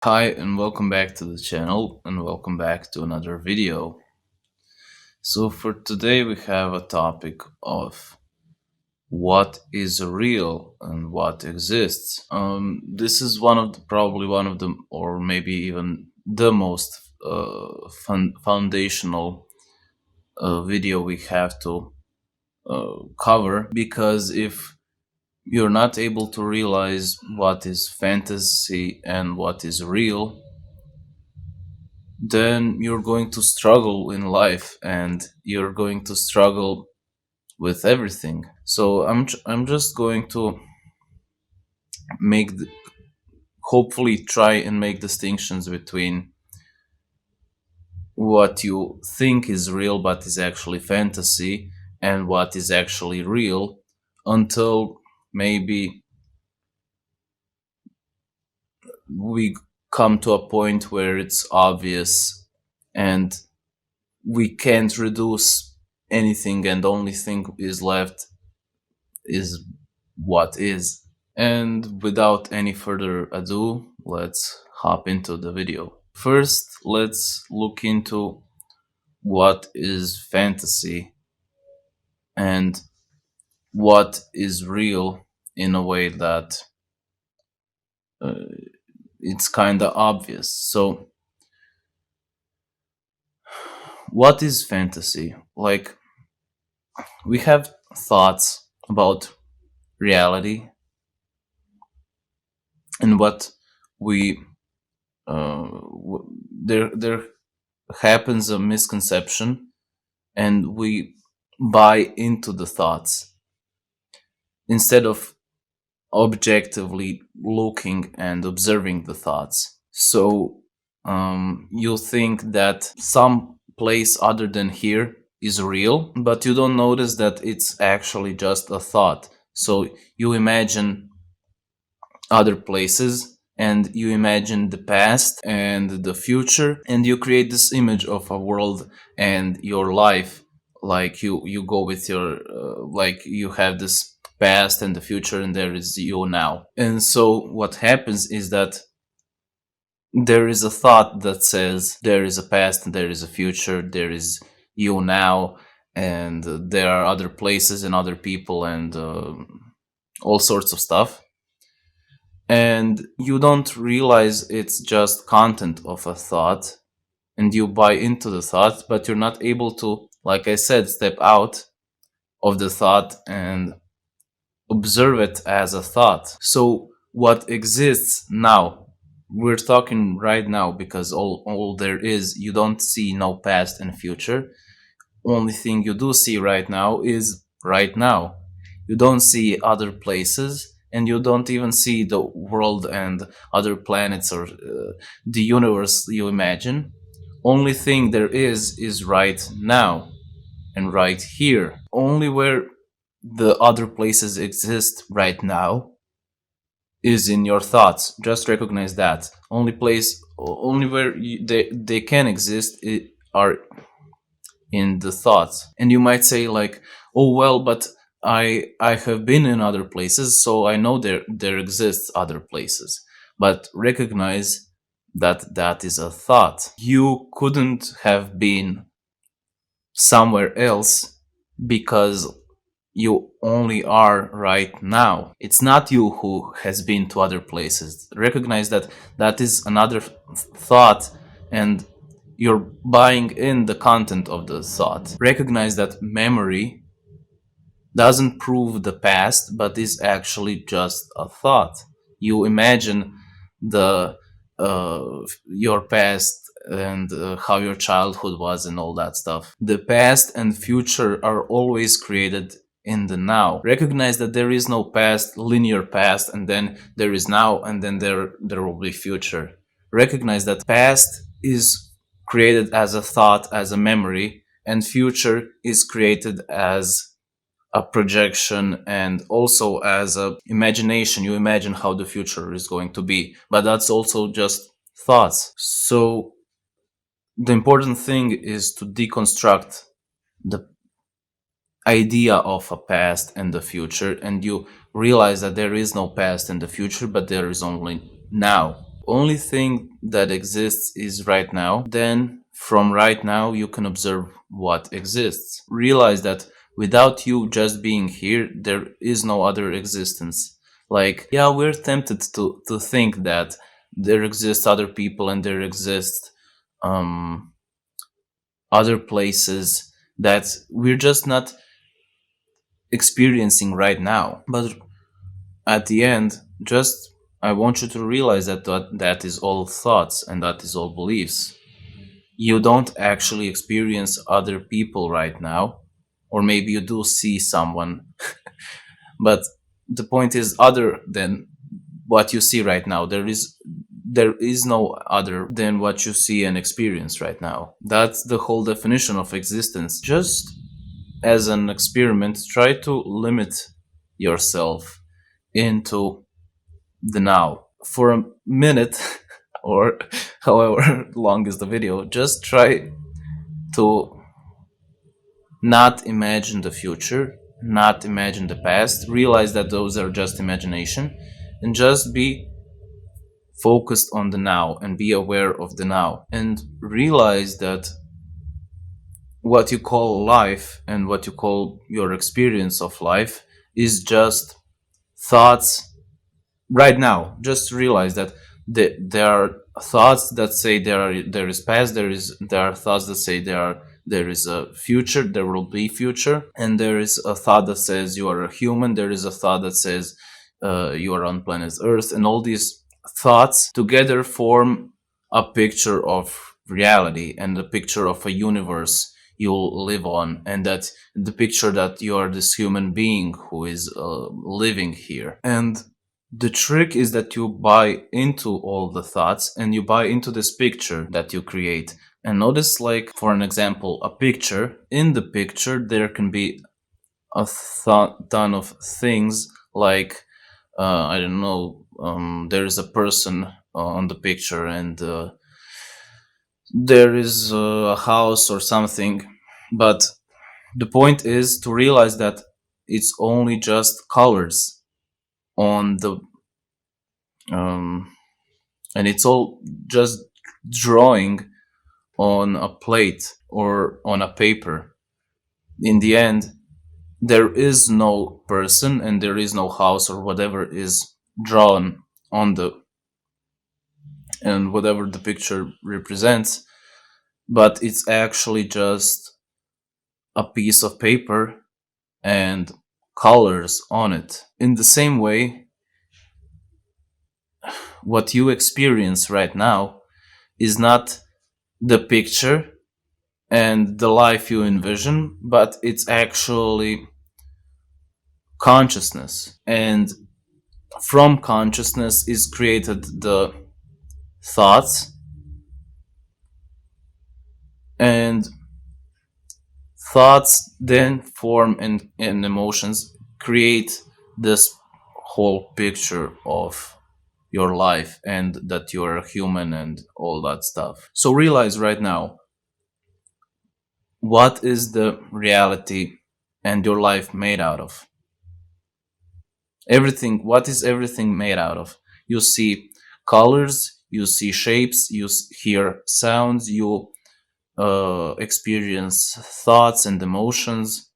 Hi and welcome back to the channel and welcome back to another video. So for today we have a topic of what is real and what exists. This is probably one of the, or maybe even the most foundational video we have to cover, because if you're not able to realize what is fantasy and what is real, then you're going to struggle in life and you're going to struggle with everything. So I'm just going to make hopefully try and make distinctions between what you think is real but is actually fantasy and what is actually real, until maybe we come to a point where it's obvious and we can't reduce anything, and the only thing is left is what is. And without any further ado, let's hop into the video. First, let's look into what is fantasy and what is real, in a way that uh, it's kind of obvious. So, what is fantasy? Like, we have thoughts about reality and what we there happens a misconception and we buy into the thoughts instead of objectively looking and observing the thoughts. So you think that some place other than here is real, but you don't notice that it's actually just a thought. So you imagine other places and you imagine the past and the future, and you create this image of a world and your life. Like you go with your like you have this past and the future, and there is you now. And so what happens is that there is a thought that says there is a past and there is a future, there is you now, and there are other places and other people and all sorts of stuff, and you don't realize it's just content of a thought, and you buy into the thought, but you're not able to, like I said, step out of the thought and observe it as a thought. So what exists now, we're talking right now, because all there is, you don't see no past and future. Only thing you do see right now is right now. You don't see other places, and you don't even see the world and other planets or the universe you imagine. Only thing there is right now and right here. Only where the other places exist right now is in your thoughts. Just recognize that. Only where they can exist are in the thoughts. And you might say like, oh well, but I have been in other places, so I know there exists other places. But recognize that that is a thought. You couldn't have been somewhere else because you only are right now. It's not you who has been to other places. Recognize that that is another thought, and you're buying in the content of the thought. Recognize that memory doesn't prove the past, but is actually just a thought. You imagine the your past and how your childhood was and all that stuff. The past and future are always created in the now. Recognize that there is no past, linear past, and then there is now, and then there will be future. Recognize that past is created as a thought, as a memory, and future is created as a projection and also as a imagination. You imagine how the future is going to be, but that's also just thoughts. So the important thing is to deconstruct the idea of a past and the future, and you realize that there is no past and the future, but there is only now. only thing that exists is right now, then from right now you can observe what exists. Realize that without you just being here, there is no other existence. Like, yeah, we're tempted to think that there exist other people and there exist um, other places that we're just not experiencing right now. But at the end, just I want you to realize that is all thoughts and that is all beliefs. You don't actually experience other people right now, or maybe you do see someone, but the point is, other than what you see right now, there is no other than what you see and experience right now. That's the whole definition of existence. Just as an experiment, try to limit yourself into the now for a minute or however long is the video. Just try to not imagine the future, not imagine the past. Realize that those are just imagination, and just be focused on the now and be aware of the now, and realize that what you call life and what you call your experience of life is just thoughts right now. Just realize that there are thoughts that say there is past, there are thoughts that say there is a future, there will be future, and there is a thought that says you are a human, there is a thought that says you are on planet earth, and all these thoughts together form a picture of reality and a picture of a universe you'll live on, and that the picture that you are this human being who is living here. And the trick is that you buy into all the thoughts and you buy into this picture that you create. And notice, like, for an example, a picture. In the picture, there can be a ton of things, like, I don't know, there is a person on the picture, and there is a house or something. But the point is to realize that it's only just colors on the and it's all just drawing on a plate or on a paper. In the end, there is no person and there is no house or whatever is drawn on the and whatever the picture represents, but it's actually just a piece of paper and colors on it. In the same way, what you experience right now is not the picture and the life you envision, but it's actually consciousness. And from consciousness is created the thoughts, and thoughts then form and emotions create this whole picture of your life and that you're a human and all that stuff. So realize right now, what is the reality and your life made out of? Everything. What is everything made out of? You see colors, you see shapes, you hear sounds, you experience thoughts and emotions.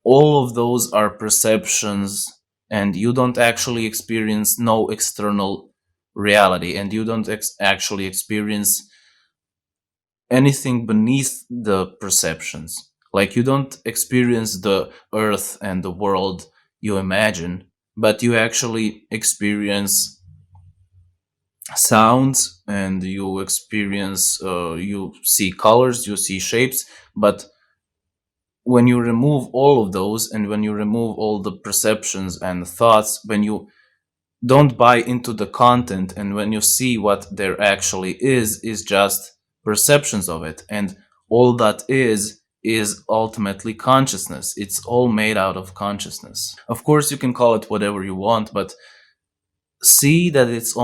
All of those are perceptions, and you don't actually experience no external reality, and you don't actually experience anything beneath the perceptions. Like, you don't experience the earth and the world you imagine, but you actually experience sounds, and you experience you see colors, you see shapes. But when you remove all of those, and when you remove all the perceptions and thoughts, when you don't buy into the content, and when you see what there actually is just perceptions of it, and all that is ultimately consciousness. It's all made out of consciousness. Of course, you can call it whatever you want, but see that it's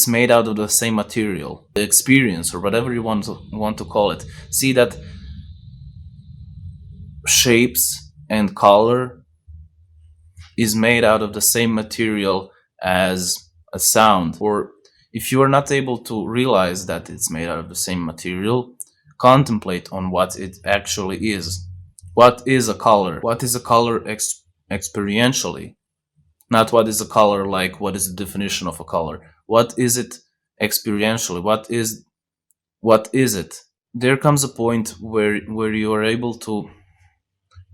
made out of the same material, the experience, or whatever you want to call it. See that shapes and color is made out of the same material as a sound, or if you are not able to realize that it's made out of the same material, contemplate on what it actually is. What is a color? What is a color experientially? Not what is a color, like what is the definition of a color. What is it experientially? What is it? There comes a point where you are able to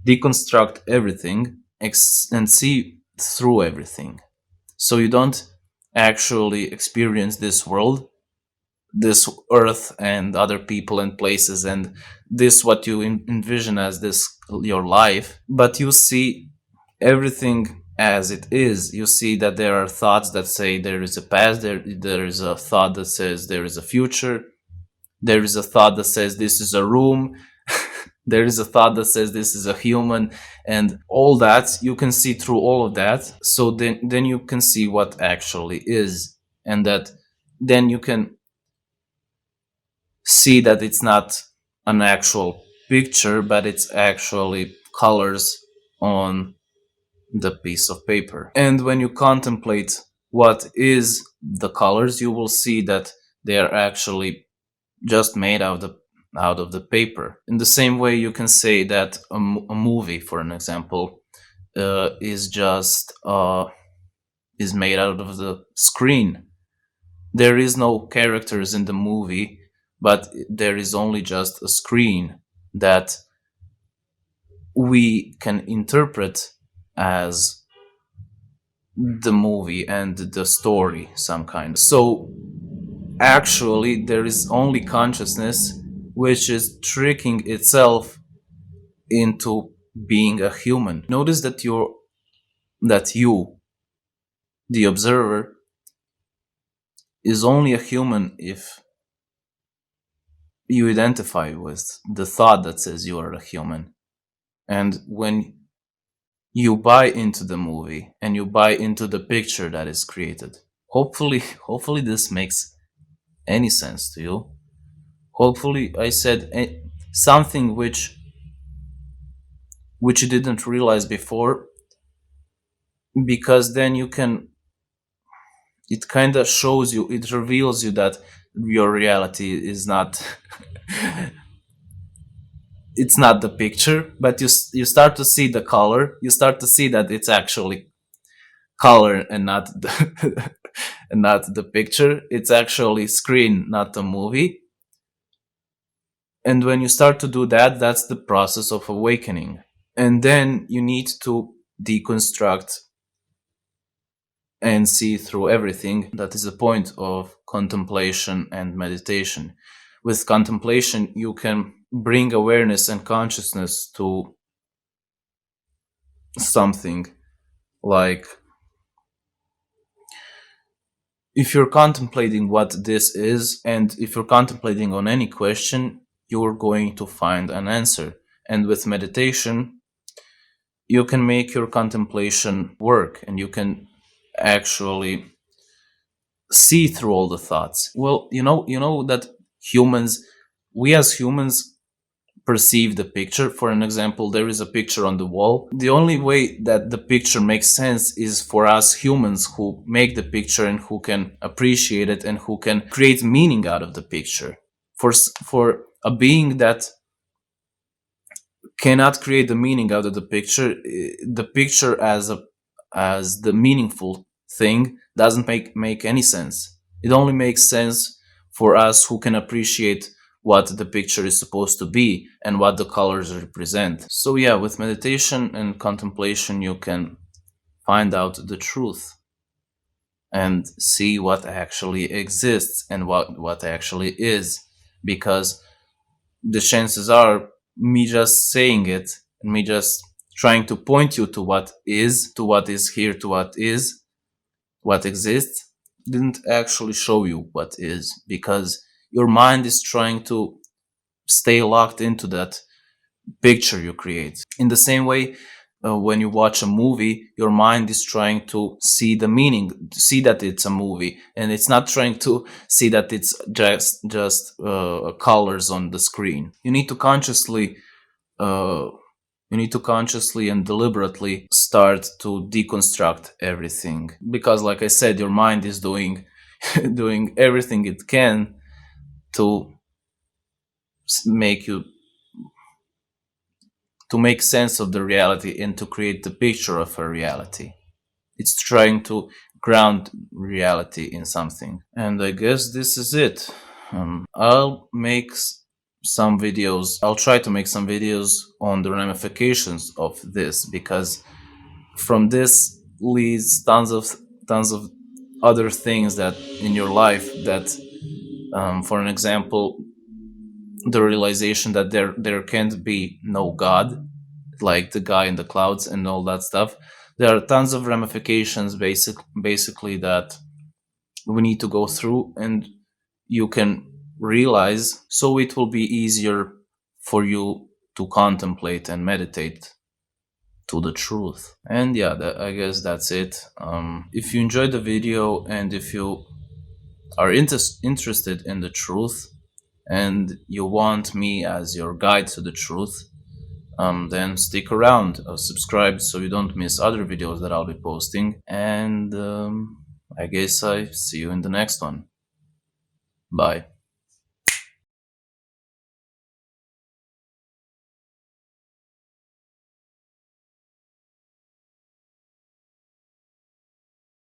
deconstruct everything and see through everything. So you don't actually experience this world, this earth and other people and places and this what you envision as this your life, but you see everything as it is. You see that there are thoughts that say there is a past, there is a thought that says there is a future, there is a thought that says this is a room, there is a thought that says this is a human, and all that you can see through all of that. So then you can see what actually is, and that then you can see that it's not an actual picture, but it's actually colors on the piece of paper. And when you contemplate what is the colors, you will see that they are actually just made out of the paper. In the same way, you can say that a movie, for an example, is made out of the screen. There is no characters in the movie, but there is only just a screen that we can interpret as the movie and the story, some kind. So actually, there is only consciousness which is tricking itself into being a human. Notice that you, the observer, is only a human if you identify with the thought that says you are a human. And when you buy into the movie and you buy into the picture that is created, hopefully this makes any sense to you. Hopefully I said something which you didn't realize before, because then you can, it kind of shows you, it reveals you that your reality is not it's not the picture, but you start to see the color. You start to see that it's actually color and not the and not the picture. It's actually screen, not the movie. And when you start to do that, that's the process of awakening. And then you need to deconstruct and see through everything. That is the point of contemplation and meditation. With contemplation, you can bring awareness and consciousness to something, like if you're contemplating what this is, and if you're contemplating on any question, you're going to find an answer. And with meditation, you can make your contemplation work, and you can actually see through all the thoughts. Well, you know that we as humans perceive the picture. For an example, there is a picture on the wall. The only way that the picture makes sense is for us humans who make the picture and who can appreciate it and who can create meaning out of the picture. For a being that cannot create the meaning out of the picture as the meaningful thing doesn't make any sense. It only makes sense for us who can appreciate what the picture is supposed to be and what the colors represent. So yeah, with meditation and contemplation, you can find out the truth and see what actually exists and what actually is. Because the chances are, me just saying it and me just trying to point you to what is here, to what exists, didn't actually show you what is, because your mind is trying to stay locked into that picture you create. In the same way, when you watch a movie, your mind is trying to see the meaning, see that it's a movie, and it's not trying to see that it's just colors on the screen. You need to consciously uh, You need to consciously and deliberately start to deconstruct everything. Because like I said, your mind is doing doing everything it can to make you to make sense of the reality and to create the picture of a reality. It's trying to ground reality in something. And I guess this is it. I'll make some videos. I'll try to make some videos on the ramifications of this, because from this leads tons of other things that in your life that, for an example, the realization that there can't be no God, like the guy in the clouds and all that stuff. There are tons of ramifications, basically, that we need to go through, and you can realize, so it will be easier for you to contemplate and meditate to the truth. And yeah, I guess that's it. If you enjoyed the video and if you are interested in the truth and you want me as your guide to the truth, then stick around, subscribe so you don't miss other videos that I'll be posting. And I guess I see you in the next one. Bye.